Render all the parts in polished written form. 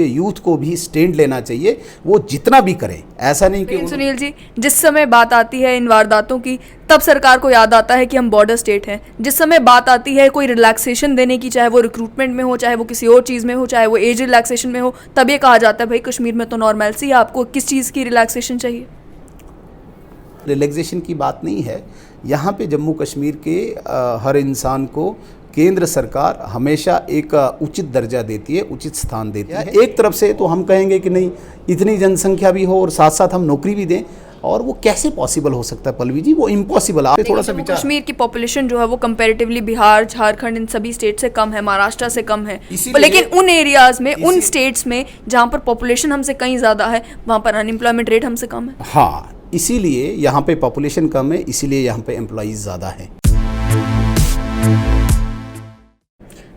Youth को भी stand लेना चाहिए, वो जितना भी करें, ऐसा नहीं कि सुनील जी, जिस समय बात आती है इन वारदातों की, तब सरकार को याद आता है कि हम बॉर्डर स्टेट हैं। जिस समय बात आती है कोई रिलैक्सेशन देने की, चाहे वो रिक्रूटमेंट में हो, चाहे वो किसी और चीज़ में हो, चाहे वो एज रिलैक्सेशन में हो, तब ये कहा जाता है भाई कश्मीर में तो नॉर्मलसी है, आपको किस चीज़ की रिलैक्सेशन चाहिए। रिलैक्सेशन की बात नहीं है। यहाँ पे जम्मू कश्मीर के हर इंसान को केंद्र सरकार हमेशा एक उचित दर्जा देती है, उचित स्थान देती है। एक तरफ से तो हम कहेंगे कि नहीं, इतनी जनसंख्या भी हो और साथ साथ हम नौकरी भी दें, और वो कैसे पॉसिबल हो सकता है पल्लवी जी, वो इम्पॉसिबल। आप थोड़ा सा विचार, कश्मीर की पॉपुलेशन जो है वो कंपैरेटिवली बिहार, झारखंड, इन सभी स्टेट से कम है, महाराष्ट्र से कम है, लेकिन उन एरियाज में, उन स्टेट्स में जहाँ पर पॉपुलेशन हमसे कहीं ज़्यादा है, वहाँ पर अनएम्प्लॉयमेंट रेट हमसे कम है। हाँ, इसीलिए यहाँ पे पॉपुलेशन कम है, इसीलिए यहाँ पे एम्प्लॉइज ज़्यादा हैं।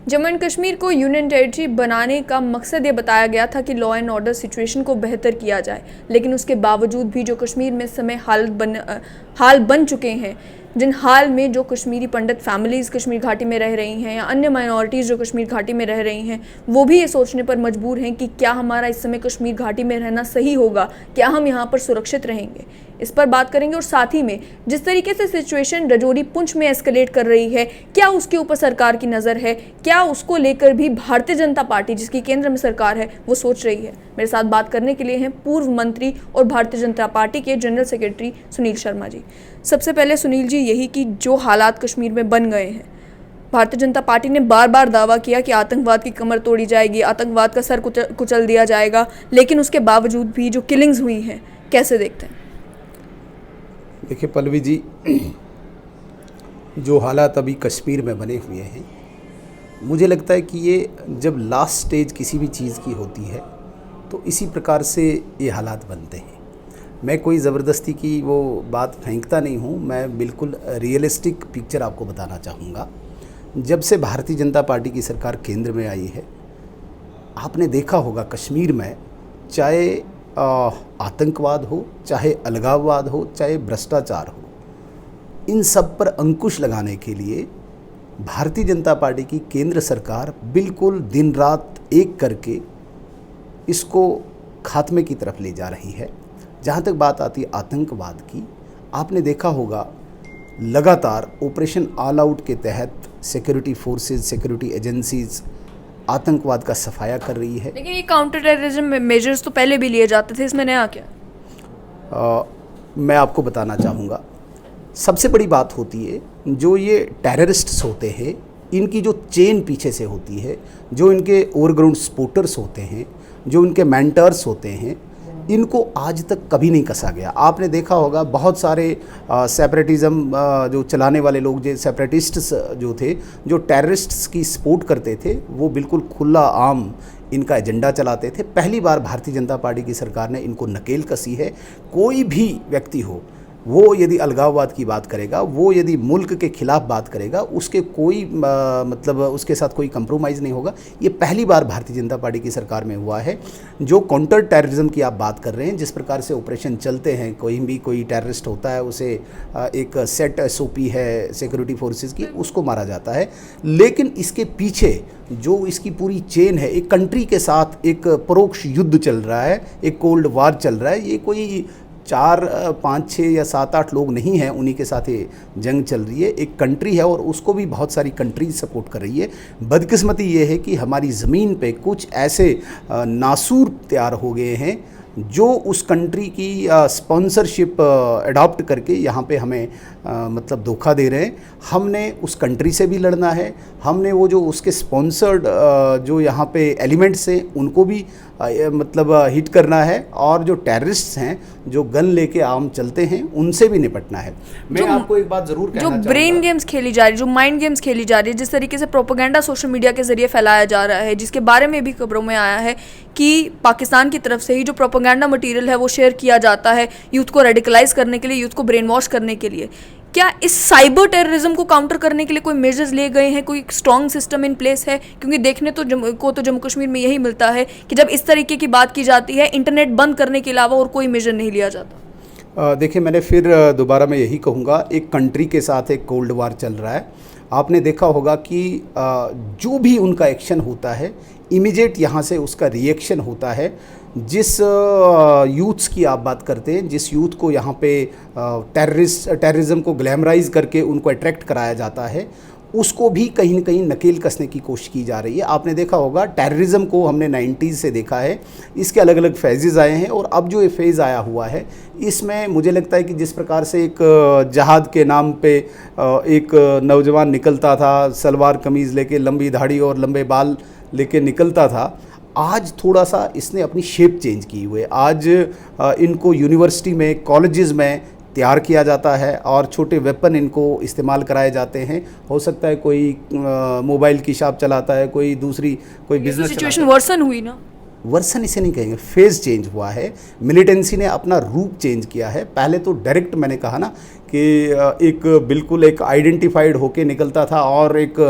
जम्मू एंड कश्मीर को यूनियन टेरिटरी बनाने का मकसद ये बताया गया था कि लॉ एंड ऑर्डर सिचुएशन को बेहतर किया जाए, लेकिन उसके बावजूद भी जो कश्मीर में इस समय हाल बन चुके हैं, जिन हाल में जो कश्मीरी पंडित फैमिलीज़ कश्मीर घाटी में रह रही हैं या अन्य माइनॉरिटीज़ जो कश्मीर घाटी में रह रही हैं, वो भी ये सोचने पर मजबूर हैं कि क्या हमारा इस समय कश्मीर घाटी में रहना सही होगा, क्या हम यहाँ पर सुरक्षित रहेंगे। इस पर बात करेंगे। और साथ ही में जिस तरीके से सिचुएशन रजौरी पुंछ में एस्केलेट कर रही है, क्या उसके ऊपर सरकार की नज़र है, क्या उसको लेकर भी भारतीय जनता पार्टी जिसकी केंद्र में सरकार है वो सोच रही है। मेरे साथ बात करने के लिए हैं पूर्व मंत्री और भारतीय जनता पार्टी के जनरल सेक्रेटरी सुनील शर्मा जी। सबसे पहले सुनील जी, यही कि जो हालात कश्मीर में बन गए हैं, भारतीय जनता पार्टी ने बार बार दावा किया कि आतंकवाद की कमर तोड़ी जाएगी, आतंकवाद का सर कुचल दिया जाएगा, लेकिन उसके बावजूद भी जो किलिंग्स हुई हैं, कैसे देखते हैं? देखिए पल्लवी जी, जो हालात अभी कश्मीर में बने हुए हैं, मुझे लगता है कि ये जब लास्ट स्टेज किसी भी चीज़ की होती है तो इसी प्रकार से ये हालात बनते हैं। मैं कोई ज़बरदस्ती की वो बात फेंकता नहीं हूँ, मैं बिल्कुल रियलिस्टिक पिक्चर आपको बताना चाहूँगा। जब से भारतीय जनता पार्टी की सरकार केंद्र में आई है, आपने देखा होगा कश्मीर में चाहे आतंकवाद हो, चाहे अलगाववाद हो, चाहे भ्रष्टाचार हो, इन सब पर अंकुश लगाने के लिए भारतीय जनता पार्टी की केंद्र सरकार बिल्कुल दिन रात एक करके इसको खात्मे की तरफ ले जा रही है। जहाँ तक बात आती है आतंकवाद की, आपने देखा होगा लगातार ऑपरेशन ऑल आउट के तहत सिक्योरिटी फोर्सेज, सिक्योरिटी एजेंसीज आतंकवाद का सफाया कर रही है। लेकिन ये काउंटर टेररिज्म मेजर्स तो पहले भी लिए जाते थे, इसमें नया क्या? मैं आपको बताना चाहूँगा, सबसे बड़ी बात होती है जो ये टेररिस्ट्स होते हैं, इनकी जो चेन पीछे से होती है, जो इनके ओवरग्राउंड सपोर्टर्स होते हैं, जो इनके मेंटर्स होते हैं, इनको आज तक कभी नहीं कसा गया। आपने देखा होगा बहुत सारे सेपरेटिज़म जो चलाने वाले लोग, जो सेपरेटिस्ट्स जो थे, जो टेररिस्ट्स की सपोर्ट करते थे, वो बिल्कुल खुला आम इनका एजेंडा चलाते थे। पहली बार भारतीय जनता पार्टी की सरकार ने इनको नकेल कसी है। कोई भी व्यक्ति हो, वो यदि अलगाववाद की बात करेगा, वो यदि मुल्क के खिलाफ बात करेगा, उसके कोई मतलब उसके साथ कोई कंप्रोमाइज़ नहीं होगा। ये पहली बार भारतीय जनता पार्टी की सरकार में हुआ है। जो काउंटर टेररिज्म की आप बात कर रहे हैं, जिस प्रकार से ऑपरेशन चलते हैं, कोई टेररिस्ट होता है, उसे एक सेट SOP है सिक्योरिटी फोर्सेस की, उसको मारा जाता है। लेकिन इसके पीछे जो इसकी पूरी चेन है, एक कंट्री के साथ एक परोक्ष युद्ध चल रहा है, एक कोल्ड वार चल रहा है। ये कोई 4, 5, 6 या 7, 8 लोग नहीं हैं, उन्हीं के साथ ये जंग चल रही है। एक कंट्री है और उसको भी बहुत सारी कंट्रीज सपोर्ट कर रही है। बदकिस्मती ये है कि हमारी ज़मीन पे कुछ ऐसे नासूर तैयार हो गए हैं जो उस कंट्री की स्पॉन्सरशिप अडॉप्ट करके यहाँ पे हमें मतलब धोखा दे रहे हैं। हमने उस कंट्री से भी लड़ना है, हमने वो जो उसके स्पॉन्सर्ड जो यहाँ पे एलिमेंट्स हैं उनको भी मतलब हिट करना है, और जो टेररिस्ट्स हैं जो गन लेके आम चलते हैं उनसे भी निपटना है। मैं आपको एक बात ज़रूर कहना चाहूँगा, जो ब्रेन गेम्स खेली जा रही, जो माइंड गेम्स खेली जा रही है, जिस तरीके से प्रोपेगेंडा सोशल मीडिया के जरिए फैलाया जा रहा है, जिसके बारे में भी खबरों में आया है कि पाकिस्तान की तरफ से ही जो प्रोपेगेंडा मटेरियल है वो शेयर किया जाता है यूथ को रेडिकलाइज करने के लिए, यूथ को ब्रेन वॉश करने के लिए। क्या इस साइबर टेररिज्म को काउंटर करने के लिए कोई मेजर्स लिए गए हैं, कोई स्ट्रॉन्ग सिस्टम इन प्लेस है? क्योंकि देखने तो जम्मू कश्मीर में यही मिलता है कि जब इस तरीके की बात की जाती है, इंटरनेट बंद करने के अलावा और कोई मेजर नहीं लिया जाता। देखिए, मैंने फिर दोबारा मैं यही कहूँगा, एक कंट्री के साथ एक कोल्ड वार चल रहा है। आपने देखा होगा कि जो भी उनका एक्शन होता है, इमीडिएट यहाँ से उसका रिएक्शन होता है। जिस यूथ्स की आप बात करते हैं, जिस यूथ को यहाँ पे टेररिज्म को ग्लैमराइज करके उनको अट्रैक्ट कराया जाता है, उसको भी कहीं न कहीं नकेल कसने की कोशिश की जा रही है। आपने देखा होगा टेररिज्म को हमने 90s से देखा है, इसके अलग अलग फेजेज़ आए हैं और अब जो ये फेज़ आया हुआ है इसमें मुझे लगता है कि जिस प्रकार से एक जहाद के नाम पे एक नौजवान निकलता था, सलवार कमीज़ लेके, लंबी दाढ़ी और लंबे बाल लेके निकलता था, आज थोड़ा सा इसने अपनी शेप चेंज की हुई है। आज इनको यूनिवर्सिटी में, कॉलेजेस में तैयार किया जाता है और छोटे वेपन इनको इस्तेमाल कराए जाते हैं। हो सकता है कोई मोबाइल की शॉप चलाता है, कोई दूसरी कोई बिजनेस। सिचुएशन वर्सन हुई ना, वर्सन इसे नहीं कहेंगे, फेज़ चेंज हुआ है। मिलिटेंसी ने अपना रूप चेंज किया है। पहले तो डायरेक्ट मैंने कहा ना कि एक बिल्कुल एक आइडेंटिफाइड होके निकलता था और एक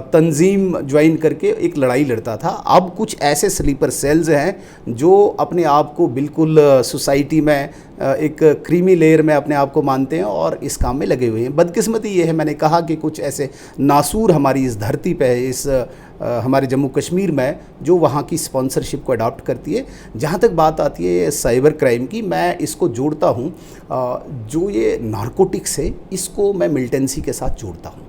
तंजीम ज्वाइन करके एक लड़ाई लड़ता था। अब कुछ ऐसे स्लीपर सेल्स हैं जो अपने आप को बिल्कुल सोसाइटी में एक क्रीमी लेयर में अपने आप को मानते हैं और इस काम में लगे हुए हैं। बदकिस्मती ये है, मैंने कहा कि कुछ ऐसे नासूर हमारी इस धरती पे है, इस हमारे जम्मू कश्मीर में, जो वहाँ की स्पॉन्सरशिप को अडॉप्ट करती है। जहाँ तक बात आती है साइबर क्राइम की, मैं इसको जोड़ता हूँ, जो ये नारकोटिक्स है इसको मैं मिलिटेंसी के साथ जोड़ता हूँ।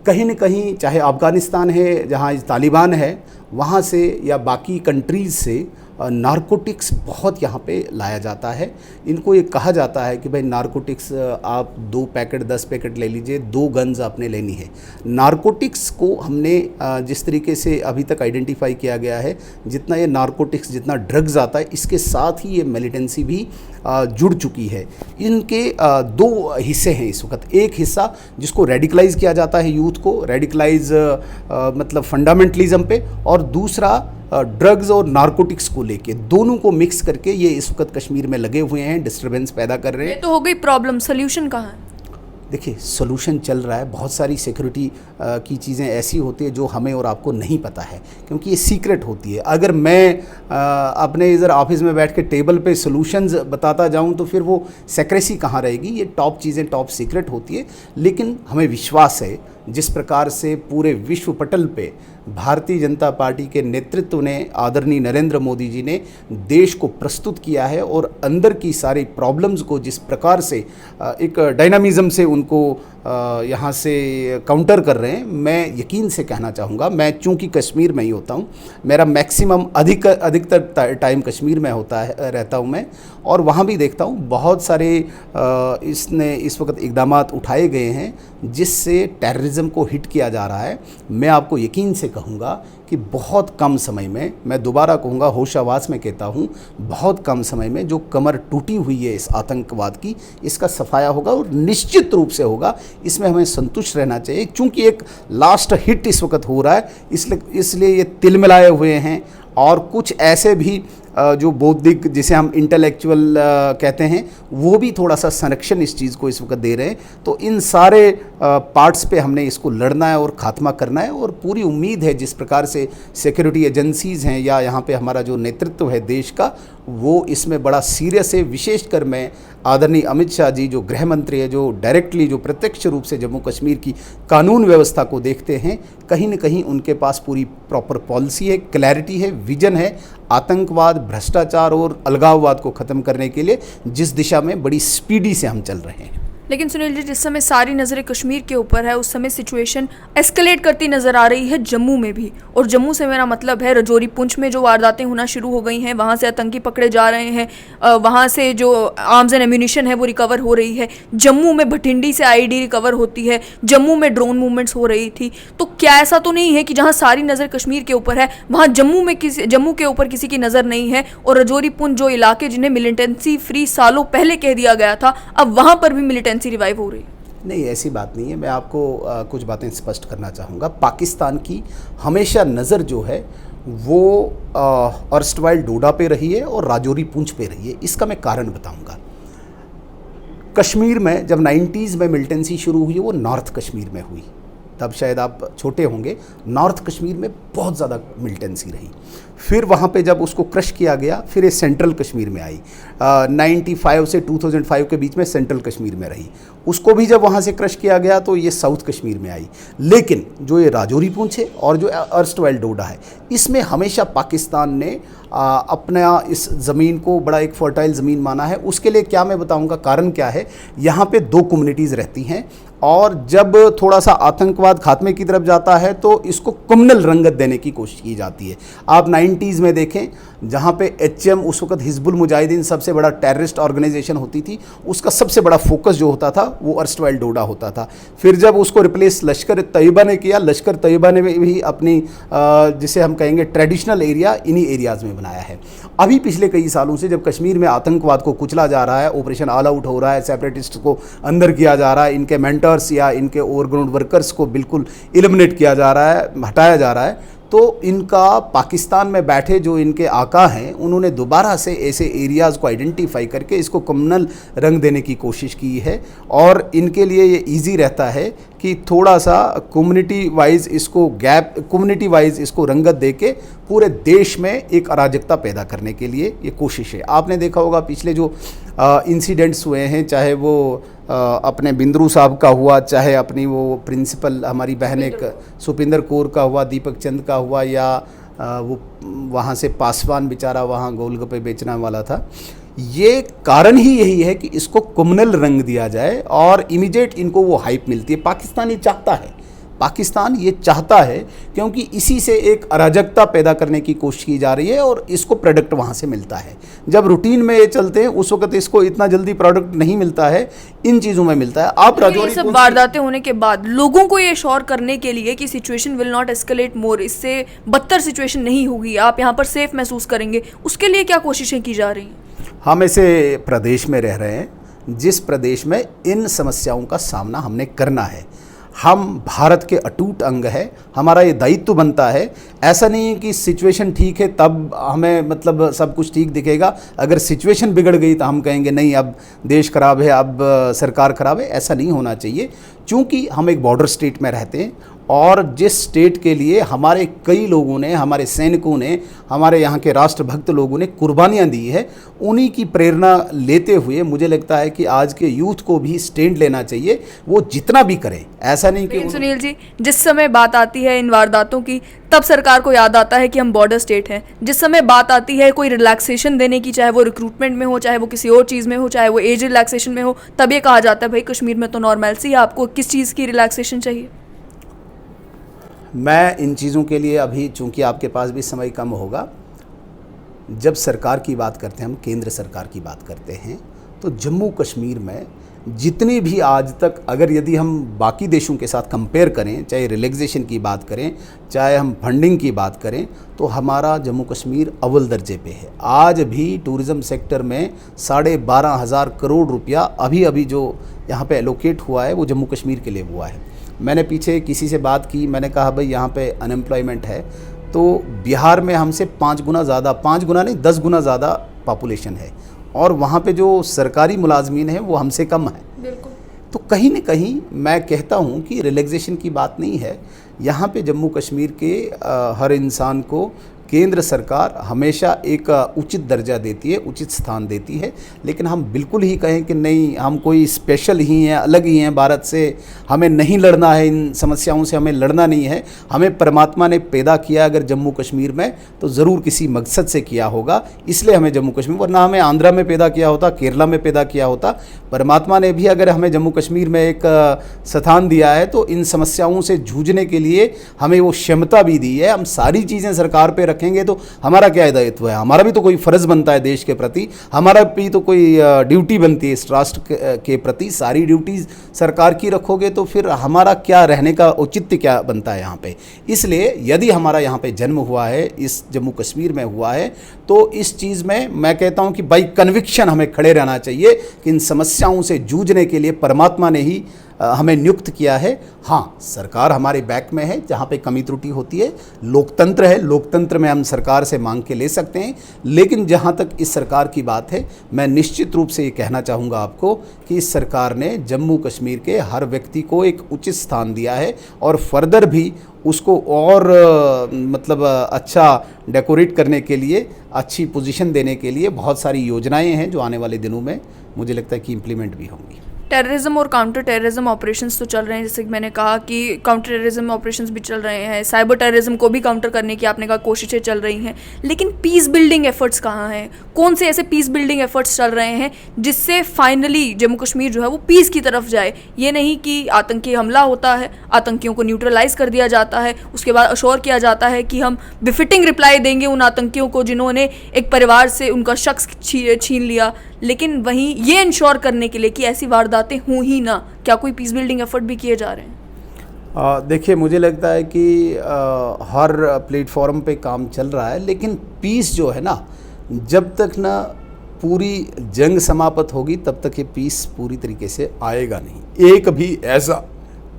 कहीं न कहीं चाहे अफ़गानिस्तान है जहाँ तालिबान है, वहाँ से या बाकी कंट्रीज़ से नारकोटिक्स बहुत यहाँ पे लाया जाता है। इनको ये कहा जाता है कि भाई नारकोटिक्स आप 2 पैकेट 10 पैकेट ले लीजिए, 2 गन्स आपने लेनी है। नारकोटिक्स को हमने जिस तरीके से अभी तक आइडेंटिफाई किया गया है, जितना ये नारकोटिक्स, जितना ड्रग्स आता है, इसके साथ ही ये मिलिटेंसी भी जुड़ चुकी है। इनके 2 हिस्से हैं इस वक्त। एक हिस्सा जिसको रेडिकलाइज़ किया जाता है यूथ को, रेडिकलाइज मतलब फंडामेंटलिज्म पे, और दूसरा ड्रग्स और नारकोटिक्स को लेके, दोनों को मिक्स करके ये इस वक्त कश्मीर में लगे हुए हैं, डिस्टर्बेंस पैदा कर रहे हैं। ये तो हो गई प्रॉब्लम, सोल्यूशन कहाँ है? देखिए, सोल्यूशन चल रहा है। बहुत सारी सिक्योरिटी की चीज़ें ऐसी होती है जो हमें और आपको नहीं पता है, क्योंकि ये सीक्रेट होती है। अगर मैं अपने इधर ऑफिस में बैठ के टेबल पे सॉल्यूशंस बताता जाऊं तो फिर वो सेक्रेसी कहाँ रहेगी। ये टॉप चीज़ें टॉप सीक्रेट होती है। लेकिन हमें विश्वास है, जिस प्रकार से पूरे विश्व पटल पे भारतीय जनता पार्टी के नेतृत्व ने, आदरणीय नरेंद्र मोदी जी ने देश को प्रस्तुत किया है और अंदर की सारी प्रॉब्लम्स को जिस प्रकार से एक डायनामिज्म से उनको यहाँ से काउंटर कर रहे हैं, मैं यकीन से कहना चाहूँगा, मैं चूँकि कश्मीर में ही होता हूँ, मेरा मैक्सिमम अधिकतर टाइम कश्मीर में रहता हूँ मैं, और वहाँ भी देखता हूँ बहुत सारे इसने इस वक्त इक़दामात उठाए गए हैं जिससे टेररिज्म को हिट किया जा रहा है। मैं आपको यकीन से कहूँगा कि बहुत कम समय में, मैं दोबारा कहूँगा, होशावास में कहता हूँ, बहुत कम समय में जो कमर टूटी हुई है इस आतंकवाद की, इसका सफाया होगा और निश्चित रूप से होगा। इसमें हमें संतुष्ट रहना चाहिए, क्योंकि एक लास्ट हिट इस वक्त हो रहा है, इसलिए ये तिलमिलाए हुए हैं। और कुछ ऐसे भी जो बौद्धिक, जिसे हम इंटेलेक्चुअल कहते हैं, वो भी थोड़ा सा संरक्षण इस चीज़ को इस वक्त दे रहे हैं। तो इन सारे पार्ट्स पे हमने इसको लड़ना है और ख़ात्मा करना है। और पूरी उम्मीद है जिस प्रकार से सिक्योरिटी एजेंसीज़ हैं या यहाँ पे हमारा जो नेतृत्व है देश का, वो इसमें बड़ा सीरियस है। विशेषकर मैं आदरणीय अमित शाह जी, जो गृह मंत्री है, जो डायरेक्टली, जो प्रत्यक्ष रूप से जम्मू कश्मीर की कानून व्यवस्था को देखते हैं, कहीं न कहीं उनके पास पूरी प्रॉपर पॉलिसी है, क्लैरिटी है, विजन है आतंकवाद, भ्रष्टाचार और अलगाववाद को ख़त्म करने के लिए, जिस दिशा में बड़ी स्पीडी से हम चल रहे हैं। लेकिन सुनील जी, जिस समय सारी नज़रें कश्मीर के ऊपर है, उस समय सिचुएशन एस्केलेट करती नज़र आ रही है जम्मू में भी। और जम्मू से मेरा मतलब है रजौरी पुंछ में जो वारदातें होना शुरू हो गई हैं, वहाँ से आतंकी पकड़े जा रहे हैं, वहाँ से जो आर्म्स एंड एम्यूनिशन है वो रिकवर हो रही है। जम्मू में भटिंडी से आईडी रिकवर होती है, जम्मू में ड्रोन मूवमेंट्स हो रही थी। तो क्या ऐसा तो नहीं है कि जहाँ सारी नज़र कश्मीर के ऊपर है, वहाँ जम्मू के ऊपर किसी की नज़र नहीं है? और रजौरी पुंछ जो इलाके जिन्हें मिलिटेंसी फ्री सालों पहले कह दिया गया था, अब वहाँ पर भी मिलिटेंसी रिवाइव हो रही? नहीं, ऐसी बात नहीं है। मैं आपको कुछ बातें स्पष्ट करना चाहूँगा। पाकिस्तान की हमेशा नज़र जो है वो अर्स्टवाइल डोडा पे रही है और राजौरी पुंछ पे रही है। इसका मैं कारण बताऊँगा। कश्मीर में जब 90s में मिलिटेंसी शुरू हुई, वो नॉर्थ कश्मीर में हुई। तब शायद आप छोटे होंगे। नॉर्थ कश्मीर में बहुत ज़्यादा मिलिटेंसी रही। फिर वहाँ पे जब उसको क्रश किया गया, फिर ये सेंट्रल कश्मीर में आई। 95 से 2005 के बीच में सेंट्रल कश्मीर में रही। उसको भी जब वहाँ से क्रश किया गया तो ये साउथ कश्मीर में आई। लेकिन जो ये राजौरी पूंछ है और जो अर्स्टवाइल डोडा है, इसमें हमेशा पाकिस्तान ने अपना इस ज़मीन को बड़ा एक फर्टाइल ज़मीन माना है। उसके लिए क्या मैं बताऊंगा, कारण क्या है, यहाँ पे 2 कम्युनिटीज़ रहती हैं और जब थोड़ा सा आतंकवाद खात्मे की तरफ जाता है तो इसको कम्युनल रंगत देने की कोशिश की जाती है। आप 90s में देखें, जहाँ पे HM उस वक्त हिजबुल मुजाहिदीन सबसे बड़ा टेररिस्ट ऑर्गेनाइजेशन होती थी, उसका सबसे बड़ा फोकस जो होता था वो अर्स्टवाइल डोडा होता था। फिर जब उसको रिप्लेस लश्कर तैयबा ने किया, लश्कर तैयबा ने भी अपनी जिसे हम कहेंगे ट्रेडिशनल एरिया इन्हीं एरियाज़ में बनाया है। अभी पिछले कई सालों से जब कश्मीर में आतंकवाद को कुचला जा रहा है, ऑपरेशन ऑल आउट हो रहा है, सेपरेटिस्ट को अंदर किया जा रहा है, इनके मेंटर्स या इनके ओवरग्राउंड वर्कर्स को बिल्कुल एलिमिनेट किया जा रहा है, हटाया जा रहा है, तो इनका पाकिस्तान में बैठे जो इनके आका हैं उन्होंने दोबारा से ऐसे एरियाज़ को आइडेंटिफाई करके इसको कम्युनल रंग देने की कोशिश की है। और इनके लिए ये इजी रहता है कि थोड़ा सा कम्युनिटी वाइज इसको रंगत देके पूरे देश में एक अराजकता पैदा करने के लिए ये कोशिश है। आपने देखा होगा पिछले जो इंसिडेंट्स हुए हैं, चाहे वो अपने बिंद्रू साहब का हुआ, चाहे अपनी वो प्रिंसिपल हमारी बहन एक सुपिंदर कौर का हुआ, दीपक चंद का हुआ, या वो वहाँ से पासवान बेचारा वहाँ गोलगप्पे बेचने वाला था। ये कारण ही यही है कि इसको कम्युनल रंग दिया जाए और इमीडिएट इनको वो हाइप मिलती है। पाकिस्तान ये चाहता है क्योंकि इसी से एक अराजकता पैदा करने की कोशिश की जा रही है और इसको प्रोडक्ट वहाँ से मिलता है। जब रूटीन में ये चलते हैं उस वक्त इसको इतना जल्दी प्रोडक्ट नहीं मिलता है, इन चीज़ों में मिलता है। आप ये सब वारदातें होने के बाद लोगों को ये श्योर करने के लिए कि सिचुएशन विल नॉट एस्केलेट मोर, इससे बदतर सिचुएशन नहीं होगी, आप यहाँ पर सेफ महसूस करेंगे, उसके लिए क्या कोशिशें की जा रही हैं? हम ऐसे प्रदेश में रह रहे हैं जिस प्रदेश में इन समस्याओं का सामना हमने करना है। हम भारत के अटूट अंग है, हमारा ये दायित्व बनता है। ऐसा नहीं है कि सिचुएशन ठीक है तब हमें मतलब सब कुछ ठीक दिखेगा, अगर सिचुएशन बिगड़ गई तो हम कहेंगे नहीं अब देश खराब है, अब सरकार खराब है। ऐसा नहीं होना चाहिए, चूँकि हम एक बॉर्डर स्टेट में रहते हैं और जिस स्टेट के लिए हमारे कई लोगों ने, हमारे सैनिकों ने, हमारे यहाँ के राष्ट्रभक्त लोगों ने कुर्बानियाँ दी है, उन्हीं की प्रेरणा लेते हुए मुझे लगता है कि आज के यूथ को भी स्टैंड लेना चाहिए, वो जितना भी करें। ऐसा नहीं कि सुनील जी, जिस समय बात आती है इन वारदातों की तब सरकार को याद आता है कि हम बॉर्डर स्टेट हैं। जिस समय बात आती है कोई रिलैक्सेशन देने की, चाहे वो रिक्रूटमेंट में हो, चाहे वो किसी और चीज़ में हो, चाहे वो एज रिलैक्सेशन में हो, तब ये कहा जाता है भाई कश्मीर में तो नॉर्मलसी है, आपको किस चीज़ की रिलैक्सेशन चाहिए? मैं इन चीज़ों के लिए अभी, चूंकि आपके पास भी समय कम होगा, जब सरकार की बात करते हैं, हम केंद्र सरकार की बात करते हैं, तो जम्मू कश्मीर में जितनी भी आज तक, अगर यदि हम बाकी देशों के साथ कंपेयर करें, चाहे रिलैक्सेशन की बात करें, चाहे हम फंडिंग की बात करें, तो हमारा जम्मू कश्मीर अव्वल दर्जे पे है। आज भी टूरिज़्म सेक्टर में 12,500 करोड़ रुपया अभी जो यहाँ पे एलोकेट हुआ है वो जम्मू कश्मीर के लिए हुआ है। मैंने पीछे किसी से बात की, मैंने कहा भाई यहाँ पे अनएम्प्लॉयमेंट है, तो बिहार में हमसे 5 गुना ज़्यादा, 5 गुना नहीं 10 गुना ज़्यादा पॉपुलेशन है और वहाँ पे जो सरकारी मुलाजमीन हैं वो हमसे कम है। बिल्कुल। तो कहीं न कहीं मैं कहता हूँ कि रिलैक्सेशन की बात नहीं है, यहाँ पे जम्मू कश्मीर के हर इंसान को केंद्र सरकार हमेशा एक उचित दर्जा देती है, उचित स्थान देती है। लेकिन हम बिल्कुल ही कहें कि नहीं हम कोई स्पेशल ही हैं, अलग ही हैं भारत से, हमें नहीं लड़ना है, इन समस्याओं से हमें लड़ना नहीं है। हमें परमात्मा ने पैदा किया अगर जम्मू कश्मीर में तो ज़रूर किसी मकसद से किया होगा, इसलिए हमें जम्मू कश्मीर, वरना हमें आंध्रा में पैदा किया होता, केरला में पैदा किया होता। परमात्मा ने भी अगर हमें जम्मू कश्मीर में एक स्थान दिया है तो इन समस्याओं से जूझने के लिए हमें वो क्षमता भी दी है। हम सारी चीज़ें सरकार पर रखेंगे तो हमारा क्या दायित्व है, हमारा भी तो कोई फ़र्ज़ बनता है देश के प्रति, हमारा भी तो कोई ड्यूटी बनती है इस राष्ट्र के प्रति। सारी ड्यूटीज़ सरकार की रखोगे तो फिर हमारा क्या रहने का औचित्य क्या बनता है यहाँ पे। इसलिए यदि हमारा यहाँ पे जन्म हुआ है, इस जम्मू कश्मीर में हुआ है, तो इस चीज़ में मैं कहता हूँ कि बाई कन्विक्शन हमें खड़े रहना चाहिए कि इन समस्याओं से जूझने के लिए परमात्मा ने ही हमें नियुक्त किया है। हाँ, सरकार हमारे बैक में है, जहाँ पे कमी त्रुटि होती है, लोकतंत्र है, लोकतंत्र में हम सरकार से मांग के ले सकते हैं। लेकिन जहाँ तक इस सरकार की बात है, मैं निश्चित रूप से ये कहना चाहूँगा आपको कि इस सरकार ने जम्मू कश्मीर के हर व्यक्ति को एक उचित स्थान दिया है और फर्दर भी उसको और मतलब अच्छा डेकोरेट करने के लिए, अच्छी पोजीशन देने के लिए बहुत सारी योजनाएं हैं जो आने वाले दिनों में मुझे लगता है कि इम्प्लीमेंट भी होंगी। टेररिज्म और काउंटर टेररिज्म ऑपरेशंस तो चल रहे हैं, जैसे कि मैंने कहा कि काउंटर टेररिज्म ऑपरेशंस भी चल रहे हैं, साइबर टेररिज्म को भी काउंटर करने की आपने कहा कोशिशें चल रही हैं, लेकिन पीस बिल्डिंग एफर्ट्स कहाँ हैं? कौन से ऐसे पीस बिल्डिंग एफर्ट्स चल रहे हैं जिससे फाइनली जम्मू कश्मीर जो है वो पीस की तरफ जाए? ये नहीं कि आतंकी हमला होता है, आतंकियों को न्यूट्रलाइज कर दिया जाता है, उसके बाद अश्योर किया जाता है कि हम बिफिटिंग रिप्लाई देंगे उन आतंकियों को जिन्होंने एक परिवार से उनका शख्स छीन लिया, लेकिन वहीं ये इंश्योर करने के लिए कि ऐसी वारदातें हों ही ना, क्या कोई पीस बिल्डिंग एफर्ट भी किए जा रहे हैं? देखिए, मुझे लगता है कि हर प्लेटफॉर्म पे काम चल रहा है, लेकिन पीस जो है ना, जब तक ना पूरी जंग समाप्त होगी तब तक ये पीस पूरी तरीके से आएगा नहीं। एक भी ऐसा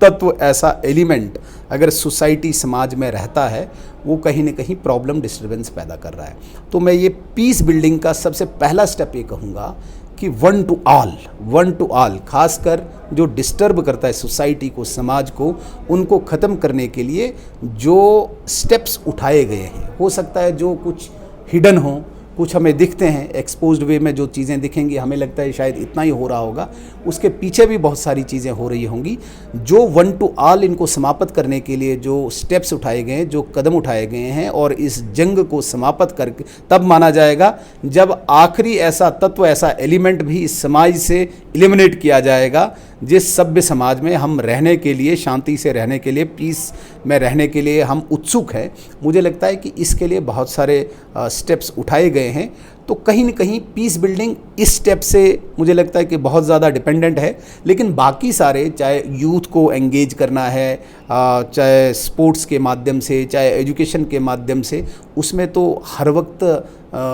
तत्व, ऐसा एलिमेंट अगर सोसाइटी समाज में रहता है, वो कहीं ना कहीं प्रॉब्लम डिस्टर्बेंस पैदा कर रहा है। तो मैं ये पीस बिल्डिंग का सबसे पहला स्टेप ये कहूँगा कि वन टू ऑल, खासकर जो डिस्टर्ब करता है सोसाइटी को, समाज को, उनको ख़त्म करने के लिए जो स्टेप्स उठाए गए हैं, हो सकता है जो कुछ हिडन हो, कुछ हमें दिखते हैं एक्सपोज्ड वे में, जो चीज़ें दिखेंगी हमें लगता है शायद इतना ही हो रहा होगा, उसके पीछे भी बहुत सारी चीज़ें हो रही होंगी। जो वन टू ऑल इनको समाप्त करने के लिए जो स्टेप्स उठाए गए हैं, जो कदम उठाए गए हैं, और इस जंग को समाप्त करके तब माना जाएगा जब आखिरी ऐसा तत्व, ऐसा एलिमेंट भी इस समाज से एलिमिनेट किया जाएगा जिस सभ्य समाज में हम रहने के लिए, शांति से रहने के लिए, पीस में रहने के लिए हम उत्सुक हैं। मुझे लगता है कि इसके लिए बहुत सारे स्टेप्स उठाए गए हैं। तो कहीं न कहीं पीस बिल्डिंग इस स्टेप से मुझे लगता है कि बहुत ज़्यादा डिपेंडेंट है, लेकिन बाकी सारे, चाहे यूथ को एंगेज करना है, चाहे स्पोर्ट्स के माध्यम से, चाहे एजुकेशन के माध्यम से, उसमें तो हर वक्त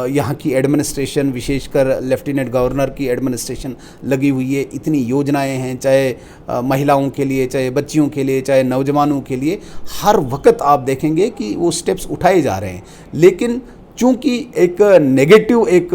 यहाँ की एडमिनिस्ट्रेशन, विशेषकर लेफ्टिनेंट गवर्नर की एडमिनिस्ट्रेशन लगी हुई है। इतनी योजनाएं हैं, चाहे महिलाओं के लिए, चाहे बच्चियों के लिए, चाहे नौजवानों के लिए, हर वक्त आप देखेंगे कि वो स्टेप्स उठाए जा रहे हैं। लेकिन चूँकि एक नेगेटिव एक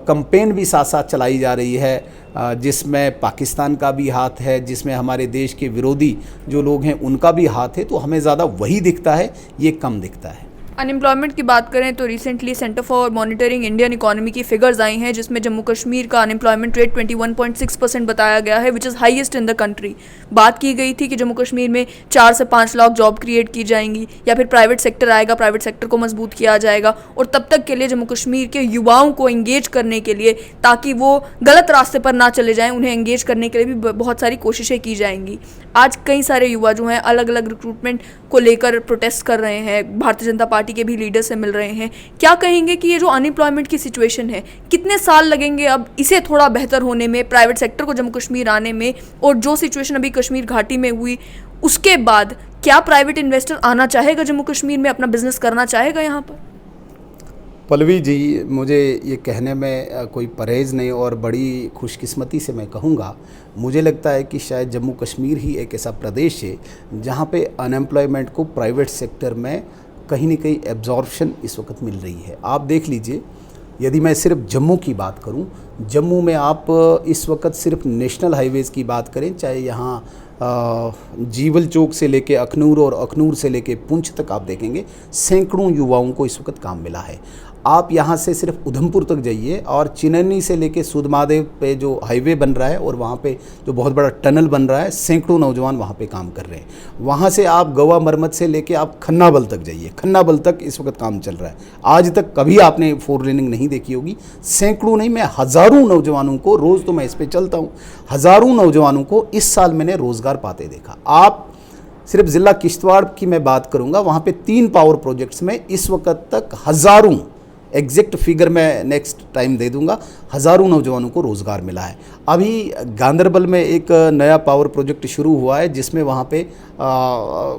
कैंपेन भी साथ साथ चलाई जा रही है, जिसमें पाकिस्तान का भी हाथ है, जिसमें हमारे देश के विरोधी जो लोग हैं उनका भी हाथ है, तो हमें ज़्यादा वही दिखता है, ये कम दिखता है। अनएम्प्लॉयमेंट की बात करें तो recently centre for monitoring Indian economy की फिगर्स आई हैं, जिसमें जम्मू कश्मीर का अनएम्प्लॉयमेंट रेट 21.6% बताया गया है, which is highest in the country. बात की गई थी कि जम्मू कश्मीर में 4 से 5 लाख जॉब क्रिएट की जाएंगी, या फिर प्राइवेट सेक्टर आएगा, प्राइवेट सेक्टर को मजबूत किया जाएगा, और तब तक के लिए जम्मू कश्मीर के युवाओं को एंगेज करने के लिए, ताकि वो गलत रास्ते पर ना चले जाएँ, उन्हें एंगेज करने के लिए भी बहुत सारी कोशिशें की जाएंगी। आज कई सारे युवा जो हैं अलग अलग रिक्रूटमेंट को लेकर प्रोटेस्ट कर रहे हैं, भारतीय जनता पार्टी के भी लीडर से मिल रहे हैं। क्या कहेंगे कि ये जो अनएम्प्लॉयमेंट की सिचुएशन है, कितने साल लगेंगे अब इसे थोड़ा बेहतर होने में, प्राइवेट सेक्टर को जम्मू कश्मीर आने में, और जो सिचुएशन अभी कश्मीर घाटी में हुई उसके बाद क्या प्राइवेट इन्वेस्टर आना चाहेगा जम्मू कश्मीर में, अपना बिजनेस करना चाहेगा यहाँ पर? पल्लवी जी, मुझे ये कहने में कोई परहेज़ नहीं, और बड़ी खुशकिस्मती से मैं कहूँगा, मुझे लगता है कि शायद जम्मू कश्मीर ही एक ऐसा प्रदेश है जहाँ पे अनएम्प्लॉयमेंट को प्राइवेट सेक्टर में कहीं न कहीं एब्जॉर्प्शन इस वक्त मिल रही है। आप देख लीजिए, यदि मैं सिर्फ जम्मू की बात करूं, जम्मू में आप इस वक्त सिर्फ नेशनल हाईवेज़ की बात करें, चाहे यहाँ जीवल चौक से लेके अखनूर और अखनूर से लेके पुंछ तक आप देखेंगे सैकड़ों युवाओं को इस वक्त काम मिला है। आप यहाँ से सिर्फ उधमपुर तक जाइए और चिननी से लेके सुधमादेव पे जो हाईवे बन रहा है और वहाँ पे जो बहुत बड़ा टनल बन रहा है, सैकड़ों नौजवान वहाँ पे काम कर रहे हैं। वहाँ से आप गवा मरमत से लेके आप खन्नाबल तक जाइए, खन्नाबल तक इस वक्त काम चल रहा है। आज तक कभी आपने 4 लेनिंग नहीं देखी होगी। सैकड़ों नहीं, मैं हज़ारों नौजवानों को, रोज़ तो मैं इस पर चलता हूँ, हज़ारों नौजवानों को इस साल मैंने रोज़गार पाते देखा। आप सिर्फ ज़िला किश्तवाड़ की मैं बात करूँगा, वहाँ पे 3 पावर प्रोजेक्ट्स में इस वक्त तक हज़ारों, एग्जैक्ट फिगर मैं नेक्स्ट टाइम दे दूंगा, हज़ारों नौजवानों को रोज़गार मिला है। अभी गांदरबल में एक नया पावर प्रोजेक्ट शुरू हुआ है जिसमें वहाँ पे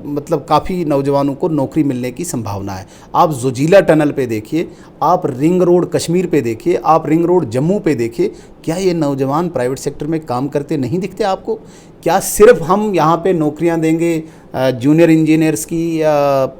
मतलब काफ़ी नौजवानों को नौकरी मिलने की संभावना है। आप जोजिला टनल पे देखिए, आप रिंग रोड कश्मीर पे देखिए, आप रिंग रोड जम्मू पे देखिए, क्या ये नौजवान प्राइवेट सेक्टर में काम करते नहीं दिखते आपको? क्या सिर्फ हम यहाँ पे नौकरियाँ देंगे जूनियर इंजीनियर्स की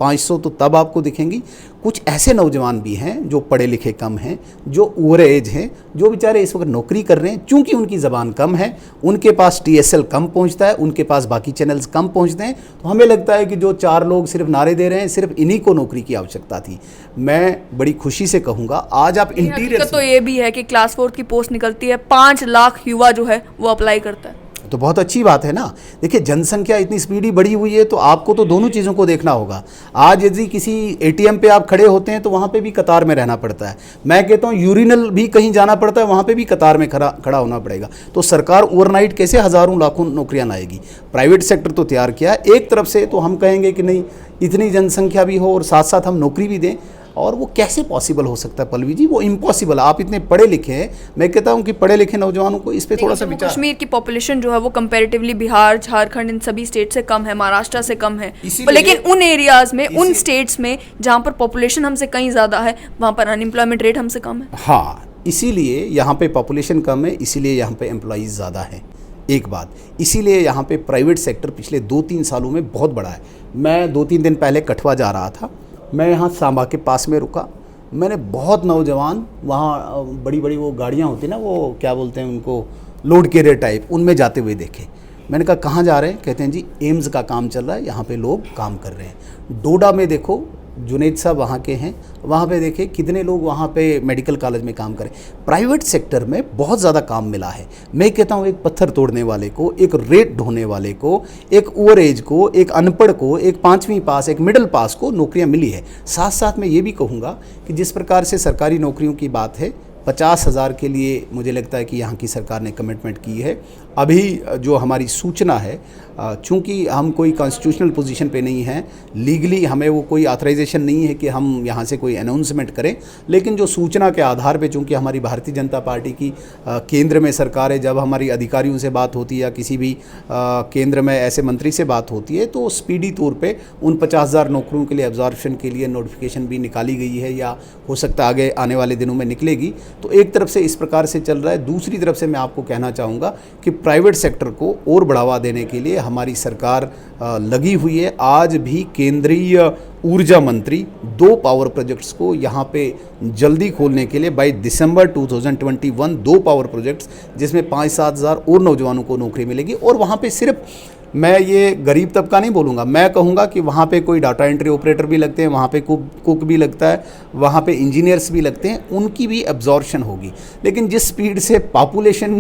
500 तो तब आपको दिखेंगी? कुछ ऐसे नौजवान भी हैं जो पढ़े लिखे कम हैं, जो ओवर एज हैं, जो बेचारे इस वक्त नौकरी कर रहे हैं, चूँकि उनकी ज़बान कम है, उनके पास TSL कम पहुँचता है, उनके पास बाकी चैनल्स कम पहुँचते हैं, तो हमें लगता है कि जो 4 लोग सिर्फ नारे दे रहे हैं, सिर्फ इन्हीं को नौकरी की आवश्यकता थी। मैं बड़ी खुशी से कहूँगा, आज आप इंटीरियर तो ये भी है कि क्लास 4 की पोस्ट निकलती है, 5 लाख युवा जो है वो अप्लाई करता है। तो बहुत अच्छी बात है ना। देखिए, जनसंख्या इतनी स्पीडी बढ़ी हुई है तो आपको तो दोनों चीज़ों को देखना होगा। आज यदि किसी एटीएम पे आप खड़े होते हैं तो वहाँ पे भी कतार में रहना पड़ता है। मैं कहता हूँ यूरिनल भी कहीं जाना पड़ता है, वहाँ पे भी कतार में खड़ा होना पड़ेगा। तो सरकार ओवरनाइट कैसे हज़ारों लाखों नौकरियाँ लाएगी? प्राइवेट सेक्टर तो तैयार किया है एक तरफ से, तो हम कहेंगे कि नहीं, इतनी जनसंख्या भी हो और साथ साथ हम नौकरी भी दें, और वो कैसे पॉसिबल हो सकता है पल्लवी जी? वो इम्पॉसिबल। आप इतने पढ़े लिखे हैं, मैं कहता हूँ कि पढ़े लिखे नौजवानों को इस पे थोड़ा सा विचार। कश्मीर की पॉपुलेशन जो है वो कंपैरेटिवली बिहार, झारखंड, इन सभी स्टेट से कम है, महाराष्ट्र से कम है, लेकिन उन एरियाज में, उन स्टेट्स में जहाँ पर पॉपुलेशन हमसे कहीं ज़्यादा है, वहाँ पर अनएम्प्लॉयमेंट रेट हमसे कम है। हाँ, इसीलिए यहाँ पे पॉपुलेशन कम है, इसीलिए यहाँ पे एम्प्लॉयज़ ज़्यादा हैं। एक बात, इसीलिए यहाँ पे प्राइवेट सेक्टर पिछले 2-3 सालों में बहुत बड़ा है। मैं 2-3 दिन पहले कठुआ जा रहा था, मैं यहाँ सांबा के पास में रुका, मैंने बहुत नौजवान वहाँ बड़ी बड़ी वो गाड़ियाँ होती ना, वो क्या बोलते हैं उनको, लोड कैरियर टाइप, उनमें जाते हुए देखे। मैंने कहा कहाँ जा रहे हैं? कहते हैं जी एम्स का काम चल रहा है, यहाँ पे लोग काम कर रहे हैं। डोडा में देखो, जुनेद साहब वहाँ के हैं, वहाँ पे देखें कितने लोग वहाँ पे मेडिकल कॉलेज में काम करें। प्राइवेट सेक्टर में बहुत ज़्यादा काम मिला है। मैं कहता हूँ एक पत्थर तोड़ने वाले को, एक रेत ढोने वाले को, एक ओवर एज को, एक अनपढ़ को, एक 5वीं पास, एक मिडिल पास को नौकरियाँ मिली है। साथ साथ मैं ये भी कहूँगा कि जिस प्रकार से सरकारी नौकरियों की बात है, 50,000 के लिए मुझे लगता है कि यहाँ की सरकार ने कमिटमेंट की है। अभी जो हमारी सूचना है, चूँकि हम कोई कॉन्स्टिट्यूशनल पोजीशन पे नहीं हैं, लीगली हमें वो कोई ऑथराइजेशन नहीं है कि हम यहाँ से कोई अनाउंसमेंट करें, लेकिन जो सूचना के आधार पे, चूँकि हमारी भारतीय जनता पार्टी की केंद्र में सरकार है, जब हमारी अधिकारियों से बात होती है या किसी भी केंद्र में ऐसे मंत्री से बात होती है, तो स्पीडी तौर पर उन 50,000 नौकरियों के लिए एब्जॉर्प्शन के लिए नोटिफिकेशन भी निकाली गई है, या हो सकता है आगे आने वाले दिनों में निकलेगी। तो एक तरफ से इस प्रकार से चल रहा है। दूसरी तरफ से मैं आपको कहना चाहूँगा कि प्राइवेट सेक्टर को और बढ़ावा देने के लिए हमारी सरकार लगी हुई है। आज भी केंद्रीय ऊर्जा मंत्री 2 पावर प्रोजेक्ट्स को यहाँ पे जल्दी खोलने के लिए बाय दिसंबर 2021 2 पावर प्रोजेक्ट्स, जिसमें 5-7 हज़ार और नौजवानों को नौकरी मिलेगी। और वहाँ पे सिर्फ मैं ये गरीब तबका नहीं बोलूँगा, मैं कहूँगा कि वहाँ पे कोई डाटा एंट्री ऑपरेटर भी लगते हैं, वहाँ पे कुक भी लगता है, वहाँ पे इंजीनियर्स भी लगते हैं, उनकी भी एब्जॉर्प्शन होगी। लेकिन जिस स्पीड से पॉपुलेशन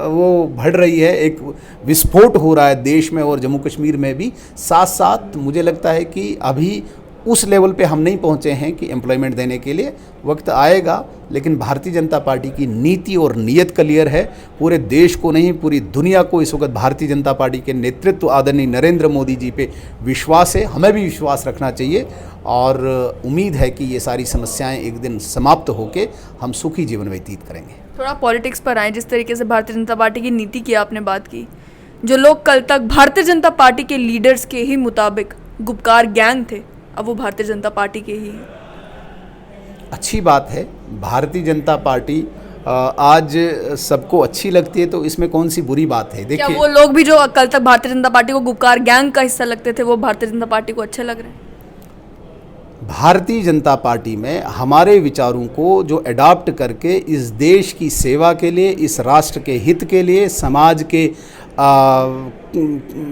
वो बढ़ रही है, एक विस्फोट हो रहा है देश में और जम्मू कश्मीर में भी, साथ साथ मुझे लगता है कि अभी उस लेवल पे हम नहीं पहुंचे हैं कि एम्प्लॉयमेंट देने के लिए। वक्त आएगा, लेकिन भारतीय जनता पार्टी की नीति और नीयत क्लियर है। पूरे देश को नहीं, पूरी दुनिया को इस वक्त भारतीय जनता पार्टी के नेतृत्व आदरणीय नरेंद्र मोदी जी पे विश्वास है। हमें भी विश्वास रखना चाहिए और उम्मीद है कि ये सारी समस्याएं एक दिन समाप्त होकर हम सुखी जीवन व्यतीत करेंगे। थोड़ा पॉलिटिक्स पर आए। जिस तरीके से भारतीय जनता पार्टी की नीति की आपने बात की, जो लोग कल तक भारतीय जनता पार्टी के लीडर्स के ही मुताबिक गुपकार गैंग थे, अब वो भारतीय जनता पार्टी के ही हैं। अच्छी बात है, भारतीय जनता पार्टी आज सबको अच्छी लगती है, तो इसमें कौन सी बुरी बात है? देखिए, क्या वो लोग भी जो कल तक भारतीय जनता पार्टी को गुपकार गैंग का हिस्सा लगते थे, वो भारतीय जनता पार्टी को अच्छे लग रहे हैं? भारतीय जनता पार्टी में हमारे विचारों को जो अडॉप्ट करके इस देश की सेवा के लिए, इस राष्ट्र के हित के लिए,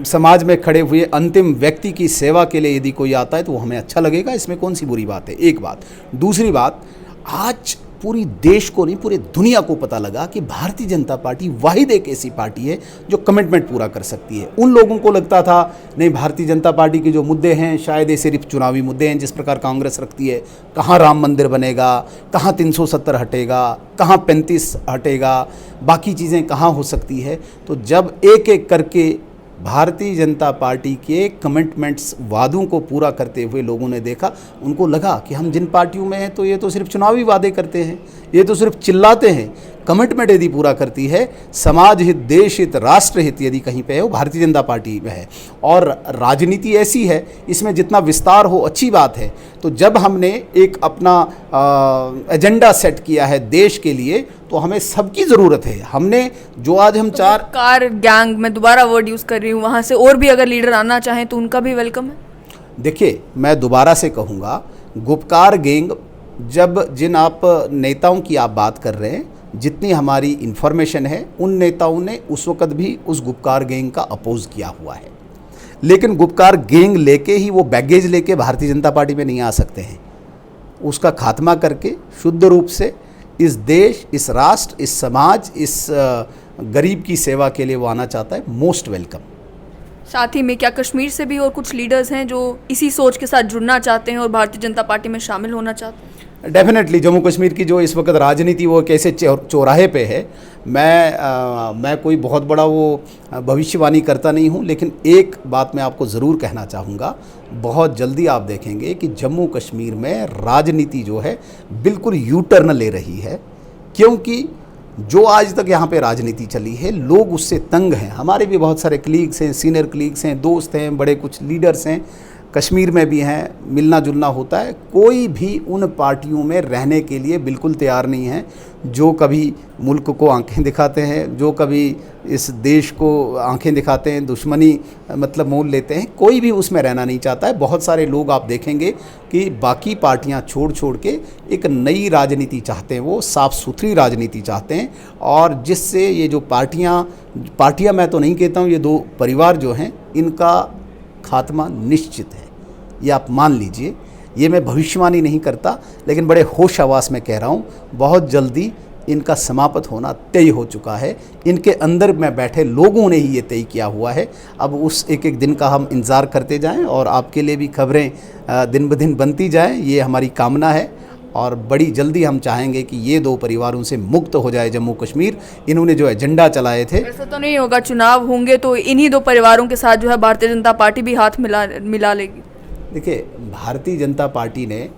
समाज में खड़े हुए अंतिम व्यक्ति की सेवा के लिए यदि कोई आता है तो वो हमें अच्छा लगेगा। इसमें कौन सी बुरी बात है? एक बात। दूसरी बात, आज पूरी देश को नहीं, पूरी दुनिया को पता लगा कि भारतीय जनता पार्टी वाहिद एक ऐसी पार्टी है जो कमिटमेंट पूरा कर सकती है। उन लोगों को लगता था नहीं, भारतीय जनता पार्टी के जो मुद्दे हैं शायद ये सिर्फ चुनावी मुद्दे हैं, जिस प्रकार कांग्रेस रखती है, कहाँ राम मंदिर बनेगा, कहाँ 370 हटेगा, कहाँ 35 हटेगा, बाकी चीज़ें कहाँ हो सकती है। तो जब एक एक करके भारतीय जनता पार्टी के कमिटमेंट्स, वादों को पूरा करते हुए लोगों ने देखा, उनको लगा कि हम जिन पार्टियों में हैं तो ये तो सिर्फ चुनावी वादे करते हैं, ये तो सिर्फ चिल्लाते हैं। कमिटमेंट यदि पूरा करती है, समाज हित, देश हित, राष्ट्र हित यदि कहीं पे है, वो भारतीय जनता पार्टी में है। और राजनीति ऐसी है, इसमें जितना विस्तार हो अच्छी बात है। तो जब हमने एक अपना एजेंडा सेट किया है देश के लिए, तो हमें सबकी ज़रूरत है। हमने जो आज हम कार गैंग, मैं दोबारा वर्ड यूज़ कर रही हूँ, वहाँ से और भी अगर लीडर आना चाहें तो उनका भी वेलकम है। देखिए, मैं दोबारा से कहूँगा, गुपकार गैंग, जब जिन आप नेताओं की आप बात कर रहे हैं, जितनी हमारी इन्फॉर्मेशन है, उन नेताओं ने उस वक़्त भी उस गुपकार गैंग का अपोज किया हुआ है। लेकिन गुपकार गैंग लेके ही वो बैगेज लेके भारतीय जनता पार्टी में नहीं आ सकते हैं। उसका खात्मा करके शुद्ध रूप से इस देश, इस राष्ट्र, इस समाज, इस गरीब की सेवा के लिए वो आना चाहता है, मोस्ट वेलकम। साथ ही में क्या कश्मीर से भी और कुछ लीडर्स हैं जो इसी सोच के साथ जुड़ना चाहते हैं और भारतीय जनता पार्टी में शामिल होना चाहते हैं? डेफिनेटली जम्मू कश्मीर की जो इस वक्त राजनीति वो कैसे चौराहे पे है, मैं कोई बहुत बड़ा वो भविष्यवाणी करता नहीं हूँ, लेकिन एक बात मैं आपको ज़रूर कहना चाहूँगा, बहुत जल्दी आप देखेंगे कि जम्मू कश्मीर में राजनीति जो है बिल्कुल यू टर्न ले रही है, क्योंकि जो आज तक यहाँ पे राजनीति चली है लोग उससे तंग हैं। हमारे भी बहुत सारे कलीग्स हैं, सीनियर कलीग्स हैं, दोस्त हैं, बड़े कुछ लीडर्स हैं, कश्मीर में भी हैं, मिलना जुलना होता है। कोई भी उन पार्टियों में रहने के लिए बिल्कुल तैयार नहीं है जो कभी मुल्क को आंखें दिखाते हैं, जो कभी इस देश को आंखें दिखाते हैं, दुश्मनी मतलब मोल लेते हैं। कोई भी उसमें रहना नहीं चाहता है। बहुत सारे लोग आप देखेंगे कि बाकी पार्टियां छोड़ छोड़ के एक नई राजनीति चाहते हैं, वो साफ़ सुथरी राजनीति चाहते हैं, और जिससे ये जो पार्टियां मैं तो नहीं कहता हूँ, ये दो परिवार जो हैं इनका खात्मा निश्चित है, ये आप मान लीजिए। ये मैं भविष्यवाणी नहीं करता, लेकिन बड़े होश आवास में कह रहा हूँ, बहुत जल्दी इनका समाप्त होना तय हो चुका है। इनके अंदर में बैठे लोगों ने ही ये तय किया हुआ है। अब उस एक एक दिन का हम इंतज़ार करते जाएं और आपके लिए भी खबरें दिन ब दिन बनती जाएं, ये हमारी कामना है। और बड़ी जल्दी हम चाहेंगे कि ये दो परिवारों से मुक्त हो जाए जम्मू कश्मीर। इन्होंने जो एजेंडा चलाए थे, ऐसा तो नहीं होगा चुनाव होंगे तो इन्हीं दो परिवारों के साथ जो है भारतीय जनता पार्टी भी हाथ मिला लेगी? देखिए, भारतीय जनता पार्टी ने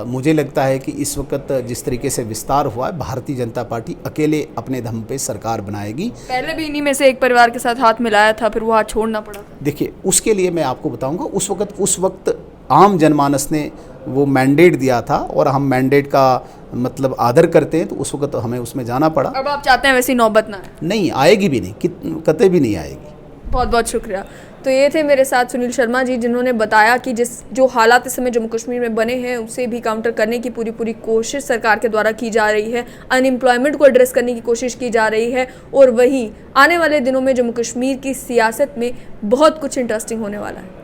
मुझे लगता है कि इस वक्त जिस तरीके से विस्तार हुआ है, भारतीय जनता पार्टी अकेले अपने दम पे सरकार बनाएगी। पहले भी इन्हीं में से एक परिवार के साथ हाथ मिलाया था, फिर वो हाथ छोड़ना पड़ा था। देखिए, उसके लिए मैं आपको बताऊंगा, उस वक्त आम जनमानस ने वो मैंडेट दिया था और हम मैंडेट का मतलब आदर करते हैं, तो उस वक्त हमें उसमें जाना पड़ा। अब आप चाहते हैं वैसी नौबत ना आए? नहीं आएगी भी नहीं, कतई भी नहीं आएगी। बहुत बहुत शुक्रिया। तो ये थे मेरे साथ सुनील शर्मा जी, जिन्होंने बताया कि जो हालात इस समय जम्मू कश्मीर में बने हैं उसे भी काउंटर करने की पूरी कोशिश सरकार के द्वारा की जा रही है, अनएम्प्लॉयमेंट को एड्रेस करने की कोशिश की जा रही है, और वहीं आने वाले दिनों में जम्मू कश्मीर की सियासत में बहुत कुछ इंटरेस्टिंग होने वाला है।